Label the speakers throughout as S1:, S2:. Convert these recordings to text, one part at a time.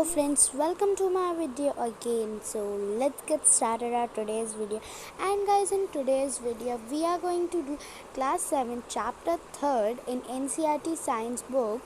S1: friends, welcome to my video again. So let's get started our today's video. And guys, in today's video we are going to do class 7 chapter 3rd in NCERT science book,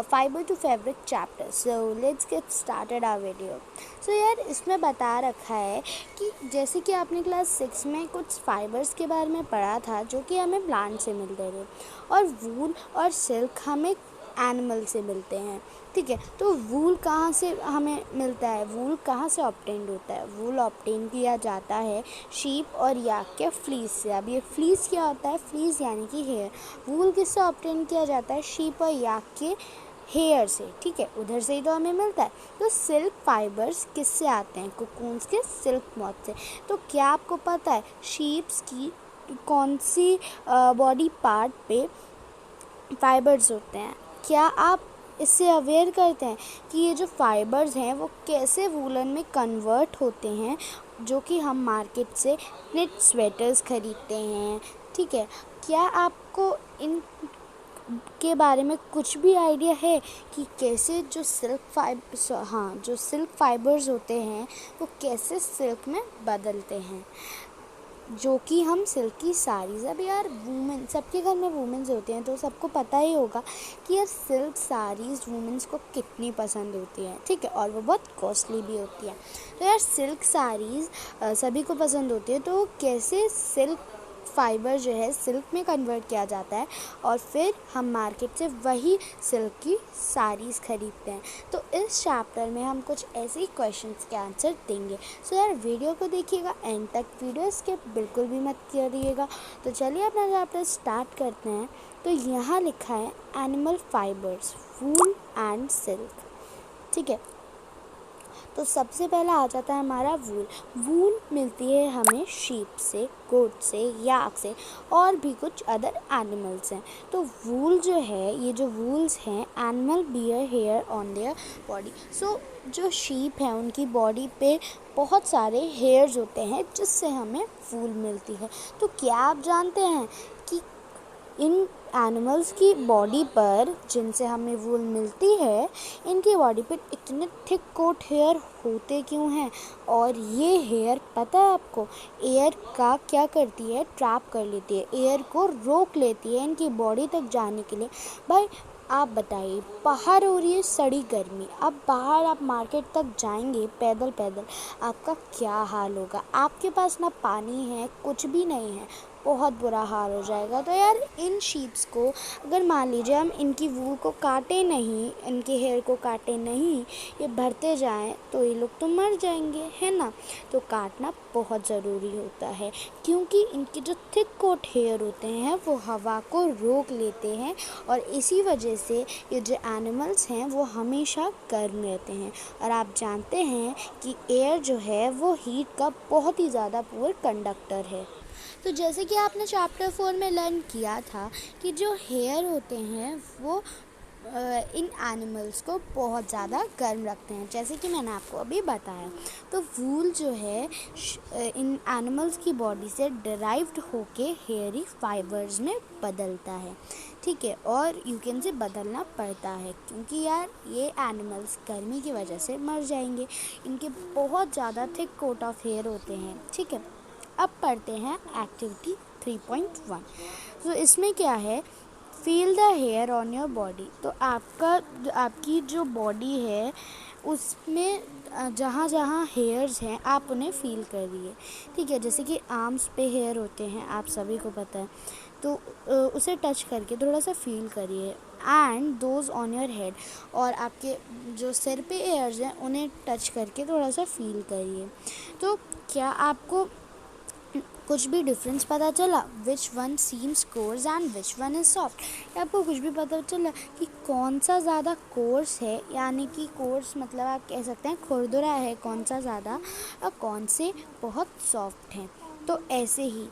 S1: fiber to fabric chapter. So let's get started our video. So यार इसमें बता रखा है कि जैसे कि आपने class 6 में कुछ फाइबर्स के बारे में पढ़ा था जो कि हमें प्लांट से मिलते थे, और वूल और सिल्क हमें एनिमल से मिलते हैं. ठीक है, तो वूल कहाँ से हमें मिलता है, वूल कहाँ से ऑब्टेन्ड होता है? वूल ऑब्टेन किया जाता है शीप और याक के फ्लीस से. अब ये फ्लीस क्या होता है? फ्लीस यानी कि हेयर. वूल किससे ऑब्टेन किया जाता है? शीप और याक के हेयर से. ठीक है, उधर से ही तो हमें मिलता है. तो सिल्क फाइबर्स किससे आते हैं? कोकून्स के सिल्क मॉथ से. तो क्या आपको पता है शीप्स की कौन सी बॉडी पार्ट पे फाइबर्स होते हैं? क्या आप इससे अवेयर करते हैं कि ये जो फाइबर्स हैं वो कैसे वूलन में कन्वर्ट होते हैं, जो कि हम मार्केट से नेट स्वेटर्स खरीदते हैं. ठीक है, क्या आपको इन के बारे में कुछ भी आइडिया है कि कैसे जो सिल्क फाइबर्स होते हैं वो कैसे सिल्क में बदलते हैं, जो कि हम सिल्क की साड़ीज़. अब यार वुमेन, सबके घर में वुमेन्स होते हैं तो सबको पता ही होगा कि यार सिल्क साड़ीज़ वुमेन्स को कितनी पसंद होती हैं. ठीक है, और वो बहुत कॉस्टली भी होती है. तो यार सिल्क साड़ीज़ सभी को पसंद होती है. तो कैसे सिल्क फाइबर जो है सिल्क में कन्वर्ट किया जाता है और फिर हम मार्केट से वही सिल्क की साड़ीज़ खरीदते हैं. तो इस चैप्टर में हम कुछ ऐसे ही क्वेश्चंस के आंसर देंगे. सो यार वीडियो को देखिएगा एंड तक, वीडियो स्किप बिल्कुल भी मत करिएगा. तो चलिए अपना चैप्टर स्टार्ट करते हैं. तो यहाँ लिखा है animal fibres, wool and silk. ठीक है, तो सबसे पहला आ जाता है हमारा वूल. वूल मिलती है हमें शीप से, गोट से, याक से और भी कुछ अदर एनिमल्स हैं. तो वूल जो है, ये जो वूल्स हैं, animal bear hair on their body. So जो शीप है उनकी बॉडी पे बहुत सारे हेयर्स होते हैं जिससे हमें वूल मिलती है. तो क्या आप जानते हैं कि इन एनिमल्स की बॉडी पर जिनसे हमें वूल मिलती है, इनकी बॉडी पर इतने थिक कोट हेयर होते क्यों हैं? और ये हेयर पता है आपको एयर का क्या करती है? ट्रैप कर लेती है, एयर को रोक लेती है इनकी बॉडी तक जाने के लिए. भाई आप बताइए, बाहर हो रही है सड़ी गर्मी, अब बाहर आप मार्केट तक जाएंगे पैदल पैदल, आपका क्या हाल होगा? आपके पास ना पानी है, कुछ भी नहीं है, बहुत बुरा हाल हो जाएगा. तो यार इन शीप्स को अगर मान लीजिए हम इनकी वूल को काटे नहीं, इनके हेयर को काटे नहीं, ये बढ़ते जाएं तो ये लोग तो मर जाएंगे, है ना? तो काटना बहुत ज़रूरी होता है क्योंकि इनके जो थिक कोट हेयर होते हैं वो हवा को रोक लेते हैं और इसी वजह से ये जो एनिमल्स हैं वो हमेशा गर्म रहते हैं. और आप जानते हैं कि एयर जो है वो हीट का बहुत ही ज़्यादा पुअर कंडक्टर है. तो जैसे कि आपने चैप्टर 4 में लर्न किया था कि जो हेयर होते हैं वो इन एनिमल्स को बहुत ज़्यादा गर्म रखते हैं, जैसे कि मैंने आपको अभी बताया. तो वूल जो है इन एनिमल्स की बॉडी से डिराइव्ड होके हेयरी फाइबर्स में बदलता है. ठीक है, और यू कैन से बदलना पड़ता है क्योंकि यार ये एनिमल्स गर्मी की वजह से मर जाएंगे. इनके बहुत ज़्यादा थिक कोट ऑफ हेयर होते हैं. ठीक है, अब पढ़ते हैं एक्टिविटी 3.1. तो इसमें क्या है? Feel the hair on your body. तो आपकी जो बॉडी है उसमें जहाँ जहाँ हेयर्स हैं आप उन्हें फील करिए. ठीक है, जैसे कि आर्म्स पे हेयर होते हैं, आप सभी को पता है, तो उसे टच करके थोड़ा सा फील करिए. And those on your head, और आपके जो सिर पे हेयर्स हैं उन्हें टच करके थोड़ा सा फील करिए. तो क्या आपको कुछ भी डिफरेंस पता चला? Which one seems course and which one is soft. आपको कुछ भी पता चला कि कौन सा ज़्यादा कोर्स है, यानी कि कोर्स मतलब आप कह सकते हैं खुरदुरा है, कौन सा ज़्यादा, और कौन से बहुत सॉफ्ट हैं. तो ऐसे ही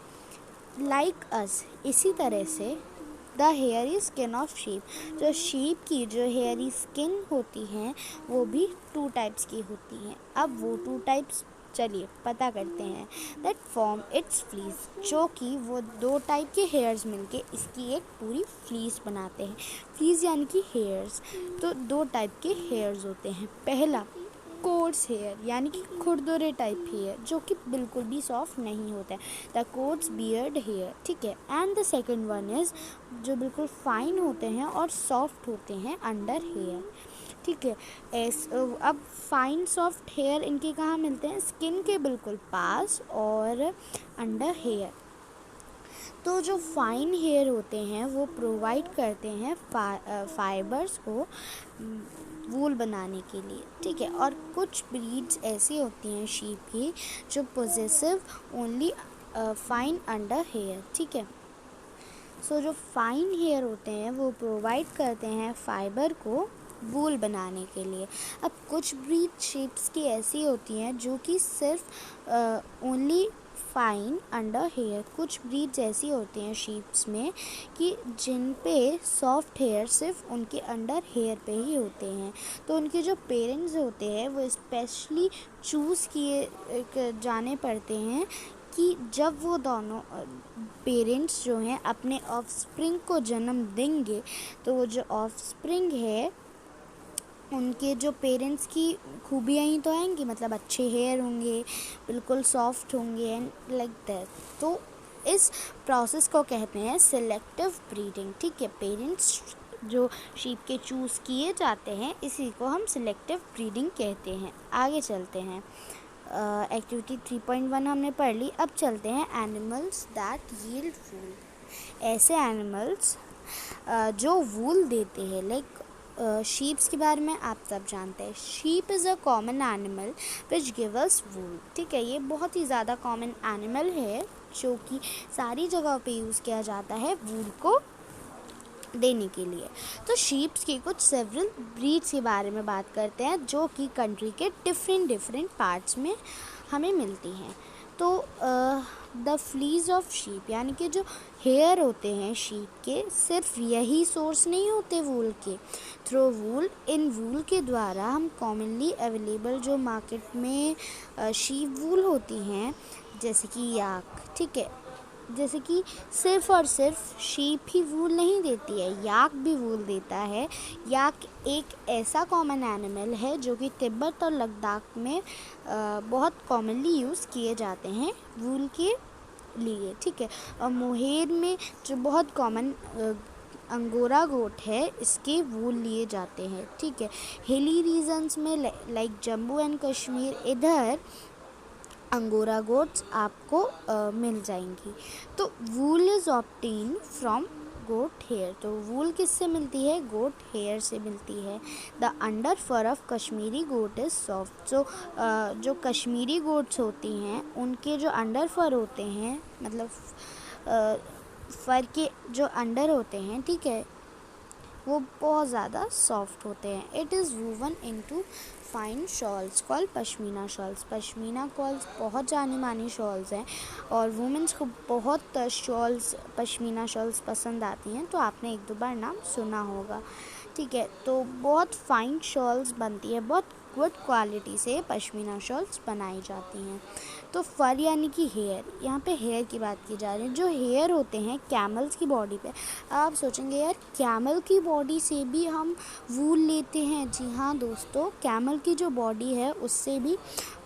S1: लाइक अस, इसी तरह से the hairy skin of sheep, जो शीप की जो हेयरी स्किन होती हैं वो भी 2 टाइप्स की होती हैं. अब वो 2 टाइप्स चलिए पता करते हैं. दैट फॉर्म इट्स फ्लीस, जो कि वो 2 टाइप के हेयर्स मिलके इसकी एक पूरी फ्लीस बनाते हैं. फ्लीस यानी कि हेयर्स. तो 2 टाइप के हेयर्स होते हैं. पहला कोर्स हेयर यानी कि खुरदुरे टाइप हेयर जो कि बिल्कुल भी सॉफ्ट नहीं होता है, द कोर्स बियर्ड हेयर, ठीक है। And the second one is जो बिल्कुल फाइन होते हैं और सॉफ्ट होते हैं अंडर हेयर, ठीक है। अब फाइन सॉफ्ट हेयर इनके कहाँ मिलते हैं, स्किन के बिल्कुल पास और अंडर हेयर। तो जो फाइन हेयर होते हैं वो प्रोवाइड करते हैं फाइबर्स को वूल बनाने के लिए, ठीक है। और कुछ ब्रीड्स ऐसी होती हैं शीप की जो possessive only fine under hair, ठीक है। सो जो फाइन हेयर होते हैं वो प्रोवाइड करते हैं फाइबर को वूल बनाने के लिए। अब कुछ ब्रीड शीप्स की ऐसी होती हैं जो कि सिर्फ ओनली फाइन अंडर हेयर, कुछ ब्रीड्स ऐसी होती हैं शीप्स में कि जिन पे सॉफ्ट हेयर सिर्फ उनके अंडर हेयर पे ही होते हैं। तो उनके जो पेरेंट्स होते हैं वो स्पेशली चूज़ किए जाने पड़ते हैं कि जब वो दोनों पेरेंट्स जो हैं अपने ऑफस्प्रिंग को जन्म देंगे तो वो जो ऑफस्प्रिंग है उनके जो पेरेंट्स की खूबियाँ ही तो आएंगी, मतलब अच्छे हेयर होंगे, बिल्कुल सॉफ्ट होंगे एंड लाइक दैट। तो इस प्रोसेस को कहते हैं सिलेक्टिव ब्रीडिंग, ठीक है। पेरेंट्स जो शीप के चूज़ किए जाते हैं इसी को हम सिलेक्टिव ब्रीडिंग कहते हैं। आगे चलते हैं, एक्टिविटी 3.1 हमने पढ़ ली। अब चलते हैं एनिमल्स दैट यील्ड वूल। ऐसे एनिमल्स जो वूल देते हैं, लाइक शीप्स के बारे में आप सब जानते हैं। Sheep is a common animal which give us wool, ठीक है। ये बहुत ही ज़्यादा कॉमन एनिमल है जो कि सारी जगह पे यूज़ किया जाता है वूल को देने के लिए। तो शीप्स की कुछ सेवरल ब्रीड्स के बारे में बात करते हैं जो कि कंट्री के डिफरेंट पार्ट्स में हमें मिलती हैं। तो द फ्लीज ऑफ शीप यानी कि जो हेयर होते हैं शीप के, सिर्फ यही सोर्स नहीं होते वूल के। थ्रू वूल, इन वूल के द्वारा हम कॉमनली अवेलेबल जो मार्केट में शीप वूल होती हैं जैसे कि याक, ठीक है, जैसे कि सिर्फ और सिर्फ शीप ही वूल नहीं देती है, याक भी वूल देता है। याक एक ऐसा कॉमन एनिमल है जो कि तिब्बत और लद्दाख में बहुत कॉमनली यूज़ किए जाते हैं वूल के लिए, ठीक है। और मोहेर में जो बहुत कॉमन अंगोरा गोट है, इसके वूल लिए जाते हैं, ठीक है। हिली रीजन्स में लाइक जम्मू एंड कश्मीर, इधर अंगोरा गोट्स आपको मिल जाएंगी। तो wool is obtain from goat hair. तो वूल किससे मिलती है, गोट हेयर से मिलती है। The under fur of Kashmiri goat is soft. जो कश्मीरी गोट्स होती हैं उनके जो अंडर फर होते हैं, मतलब फर के जो अंडर होते हैं, ठीक है, वो बहुत ज़्यादा सॉफ्ट होते हैं। It is woven into fine shawls called pashmina shawls. Pashmina calls बहुत जानी मानी शॉल्स हैं और वुमेंस को बहुत शॉल्स, पश्मीना शॉल्स पसंद आती हैं, तो आपने एक दो बार नाम सुना होगा, ठीक है। तो बहुत फाइन शॉल्स बनती है, बहुत गुड क्वालिटी से पश्मीना शॉल्स बनाई जाती हैं। तो फर यानी कि हेयर, यहाँ पे हेयर की बात की जा रही है। जो हेयर होते हैं कैमल्स की बॉडी पे, आप सोचेंगे यार कैमल की बॉडी से भी हम वूल लेते हैं। जी हाँ दोस्तों, कैमल की जो बॉडी है उससे भी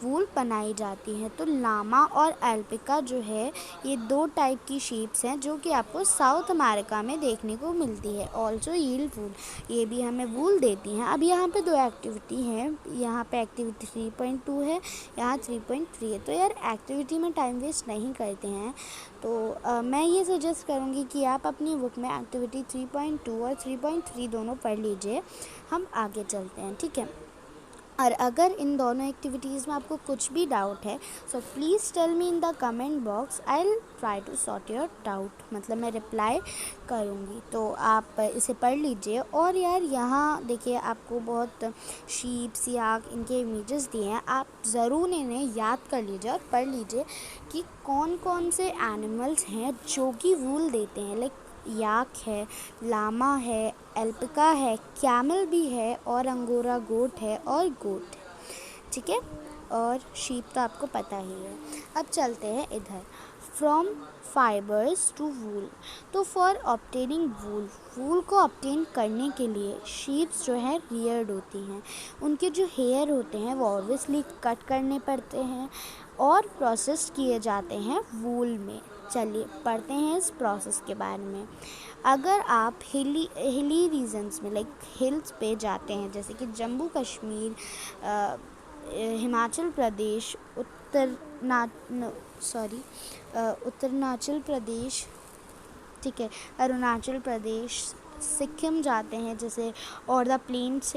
S1: वूल बनाई जाती है। तो लामा और एल्पिका जो है ये दो टाइप की शीप्स हैं जो कि आपको साउथ अमेरिका में देखने को मिलती है। ऑल्सो यील्ड वूल, ये भी हमें वूल देती हैं। अब यहाँ पे दो एक्टिविटी हैं, यहाँ पे एक्टिविटी 3.2 है, यहाँ 3.3 है। तो यार एक्टिविटी में टाइम वेस्ट नहीं करते हैं, तो मैं ये सजेस्ट करूँगी कि आप अपनी बुक में एक्टिविटी 3.2 और 3.3 दोनों पढ़ लीजिए। हम आगे चलते हैं, ठीक है। और अगर इन दोनों एक्टिविटीज़ में आपको कुछ भी डाउट है so please tell me in the comment box, I will try to sort your doubt, मतलब मैं रिप्लाई करूँगी। तो आप इसे पढ़ लीजिए। और यार यहाँ देखिए आपको बहुत शीप्स या इनके इमेजेस दिए हैं, आप ज़रूर इन्हें याद कर लीजिए और पढ़ लीजिए कि कौन कौन से एनिमल्स हैं जो कि वूल देते हैं। लाइक याक है, लामा है, एल्पिका है, कैमल भी है और अंगोरा गोट है और गोट है, ठीक है। और शीप तो आपको पता ही है। अब चलते हैं इधर, फ्रॉम फाइबर्स टू वूल। तो फॉर ऑब्टेनिंग वूल को ऑब्टेन करने के लिए शीप्स जो है रियर्ड होती हैं। उनके जो हेयर होते हैं वो ऑब्वियसली कट करने पड़ते हैं और प्रोसेस किए जाते हैं वूल में। चलिए पढ़ते हैं इस प्रोसेस के बारे में। अगर आप हिली रीजन्स में लाइक हिल्स पे जाते हैं, जैसे कि जम्मू कश्मीर, हिमाचल प्रदेश, उत्तरांचल प्रदेश, ठीक है, अरुणाचल प्रदेश, सिक्किम जाते हैं जैसे, और द प्लेन्स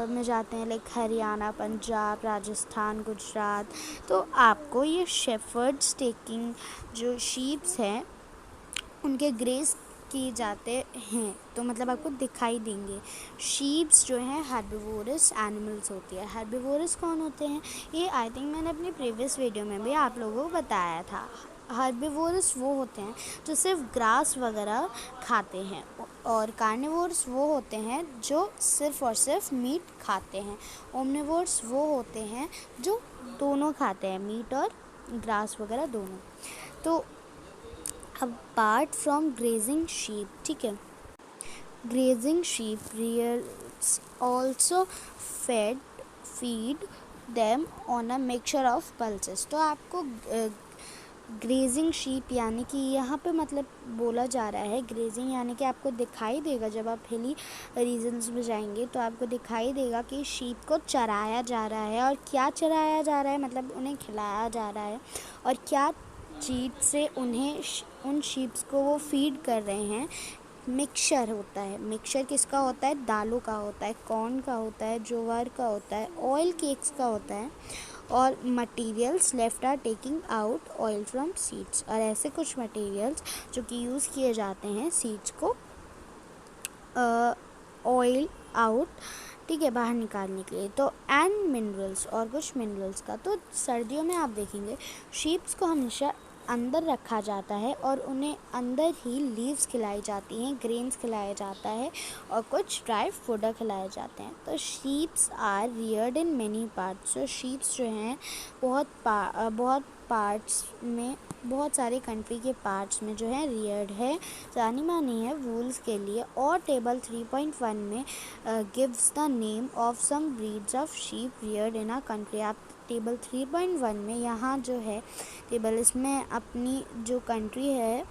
S1: में जाते हैं लाइक हरियाणा, पंजाब, राजस्थान, गुजरात, तो आपको ये शेफर्ड्स टेकिंग जो शीप्स हैं उनके ग्रेस किए जाते हैं, तो मतलब आपको दिखाई देंगे। शीप्स जो हैं हर्बिवोरस एनिमल्स होती है। हर्बिवोरस कौन होते हैं? ये आई थिंक मैंने अपनी प्रीवियस वीडियो में भी आप लोगों को बताया था। हर्बिवोरस वो होते हैं जो सिर्फ ग्रास वगैरह खाते हैं, और कार्निवोरस वो होते हैं जो सिर्फ और सिर्फ मीट खाते हैं। ओमनिवोरस वो होते हैं जो दोनों खाते हैं, मीट और ग्रास वगैरह दोनों। तो अपार्ट फ्रॉम ग्रेजिंग शीप, ठीक है, grazing sheep rears also feed them on a mixture of pulses। तो आपको ग्रेजिंग शीप यानी कि यहाँ पे मतलब बोला जा रहा है, ग्रेजिंग यानी कि आपको दिखाई देगा जब आप हिली रीजन्स में जाएंगे तो आपको दिखाई देगा कि शीप को चराया जा रहा है। और क्या चराया जा रहा है, मतलब उन्हें खिलाया जा रहा है, और क्या चीज़ से उन्हें उन शीप्स को वो फीड कर रहे हैं। मिक्सचर होता है। मिक्सचर किसका होता है? दालों का होता है, कॉर्न का होता है, ज्वार का होता है, ऑयल केक्स का होता है, और materials left are taking out oil from seeds. और ऐसे कुछ मटेरियल्स जो कि यूज़ किए जाते हैं सीड्स को ऑयल आउट, ठीक है, बाहर निकालने के लिए। तो एंड मिनरल्स, और कुछ मिनरल्स का। तो सर्दियों में आप देखेंगे शीप्स को हमेशा अंदर रखा जाता है और उन्हें अंदर ही लीव्स खिलाई जाती हैं, ग्रेन्स खिलाया जाता है, और कुछ ड्राई फूडर खिलाए जाते हैं। तो sheeps are reared in many parts. तो शीप्स जो हैं बहुत पार्ट्स में, बहुत सारे कंट्री के पार्ट्स में जो है रियर्ड है, जानी मानी है वूल्स के लिए। और टेबल 3.1 में gives the name of some breeds of sheep reared in a country. आप टेबल 3.1 में यहाँ जो है टेबल, इसमें अपनी जो कंट्री है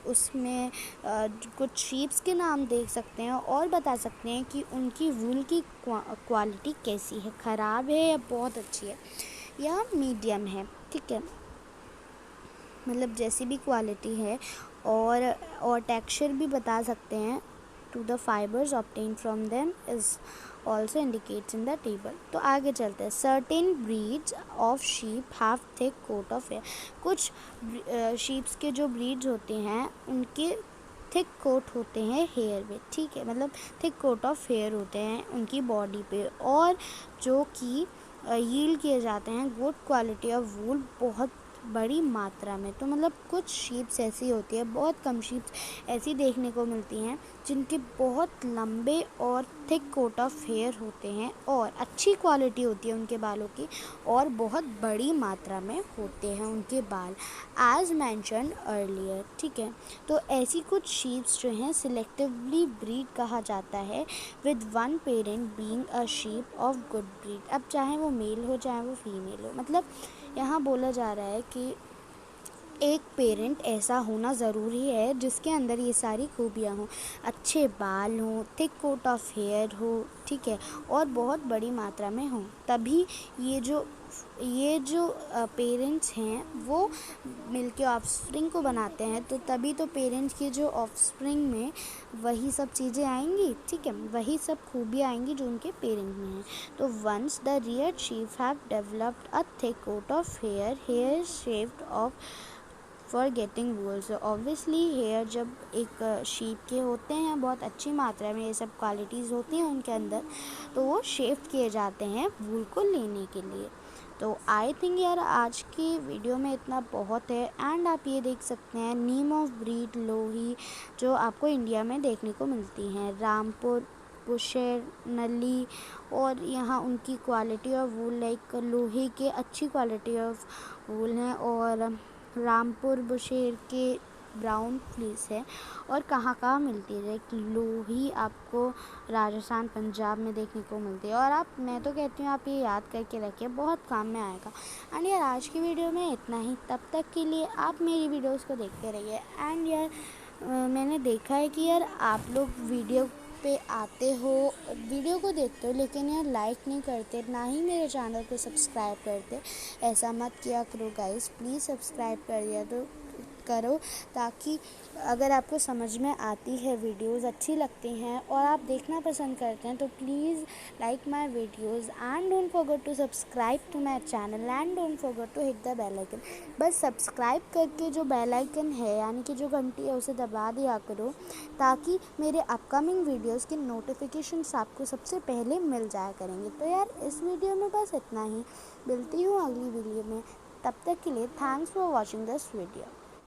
S1: उसमें कुछ शीप्स के नाम देख सकते हैं और बता सकते हैं कि उनकी वूल की क्वालिटी कैसी है, ख़राब है या बहुत अच्छी है या मीडियम है, ठीक है, मतलब जैसी भी क्वालिटी है। और टेक्सचर भी बता सकते हैं। To the fibres obtain from them is also indicates in the table. तो आगे चलते हैं। Certain breeds of sheep have thick coat of hair. कुछ शीप्स के जो ब्रीड्स होते हैं उनके थिक कोट होते हैं हेयर में, ठीक है, मतलब थिक कोट ऑफ हेयर होते हैं उनकी बॉडी पे, और जो कि यील्ड किए जाते हैं गुड क्वालिटी ऑफ वूल बहुत बड़ी मात्रा में। तो मतलब कुछ शीप्स ऐसी होती है, बहुत कम शीप्स ऐसी देखने को मिलती हैं जिनके बहुत लंबे और थिक कोट ऑफ हेयर होते हैं और अच्छी क्वालिटी होती है उनके बालों की, और बहुत बड़ी मात्रा में होते हैं उनके बाल, एज मैंशन्ड अर्लियर, ठीक है। तो ऐसी कुछ शीप्स जो हैं सिलेक्टिवली ब्रीड कहा जाता है, with one parent being a sheep of good breed. अब चाहे वो मेल हो चाहे वो फीमेल हो, मतलब यहाँ बोला जा रहा है कि एक पेरेंट ऐसा होना ज़रूरी है जिसके अंदर ये सारी खूबियाँ हों, अच्छे बाल हों, थिक कोट ऑफ हेयर हो, ठीक है, और बहुत बड़ी मात्रा में हों, तभी ये जो पेरेंट्स हैं वो मिलके ऑफस्प्रिंग को बनाते हैं। तो तभी तो पेरेंट्स की जो ऑफस्प्रिंग में वही सब चीज़ें आएंगी, ठीक है, वही सब खूबियाँ आएंगी जो उनके पेरेंट में हैं। तो once the rear sheep have developed a thick coat of hair shaped off for getting wool. So obviously hair जब एक शीप के होते हैं, बहुत अच्छी मात्रा में ये सब क्वालिटीज़ होती हैं उनके अंदर, तो वो शेप किए जाते हैं वूल को लेने के लिए। तो आई थिंक यार आज की वीडियो में इतना बहुत है। एंड आप ये देख सकते हैं नेम ऑफ ब्रीड लोही जो आपको इंडिया में देखने को मिलती हैं, रामपुर, बुशेर, नली, और यहाँ उनकी क्वालिटी ऑफ वूल लाइक लोहे के अच्छी क्वालिटी ऑफ वूल हैं, और रामपुर बुशेर के ब्राउन फ्लीस है और कहाँ कहाँ मिलती है। लोही आपको राजस्थान पंजाब में देखने को मिलती है। और मैं तो कहती हूँ आप ये याद करके रखिए, बहुत काम में आएगा। एंड यार आज की वीडियो में इतना ही। तब तक के लिए आप मेरी वीडियोस को देखते रहिए। एंड यार मैंने देखा है कि यार आप लोग वीडियो पे आते हो, वीडियो को देखते हो, लेकिन यार लाइक नहीं करते, ना ही मेरे चैनल को सब्सक्राइब करते। ऐसा मत किया करो गाइस, प्लीज़ सब्सक्राइब कर दिया तो करो, ताकि अगर आपको समझ में आती है, वीडियोस अच्छी लगती हैं और आप देखना पसंद करते हैं, तो please like my videos and don't forget to subscribe to my channel and don't forget to hit the bell icon. बस सब्सक्राइब करके जो बेल आइकन है यानी कि जो घंटी है उसे दबा दिया करो, ताकि मेरे अपकमिंग वीडियोस के नोटिफिकेशंस आपको सबसे पहले मिल जाया करेंगे। तो यार इस वीडियो में बस इतना ही। मिलती हूँ अगली वीडियो में। तब तक के लिए thanks for watching this video.